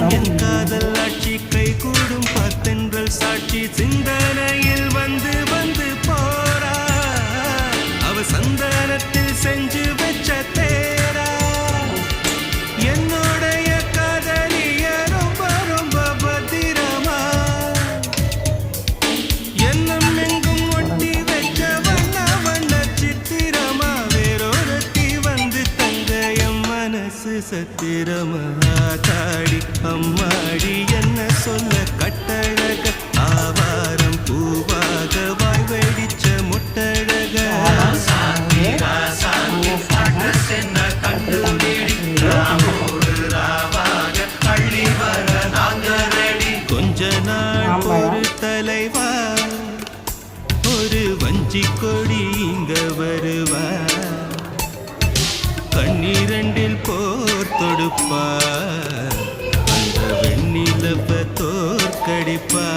என் காதல் ஆட்சி கை கூடும் பத்தென்றல் சாட்சி சிந்தனையில் வந்து வந்து போறா அவ சந்தானத்தில் செஞ்சு வச்ச தேரா என்னுடைய காதலிய ரொம்ப ரொம்ப பத்திரமா என்னும் எங்கும் ஒட்டி வச்ச வண்ண வண்ண சித்திரமா வேறொருத்தி வந்து தங்க என் மனசு சத்திரமா தாடி அம்மாடி என்ன சொல்ல கட்டழக ஆவாரம் பூவாக வாய் வெடிச்ச முட்டழக கொஞ்ச நாள் ஒரு தலைவா ஒரு வஞ்சி கொடி இங்க வருவா கண்ணீரண்டில் போர் தொடுப்பா அந்த வெண்ணிலவ தோற்கடிப்பா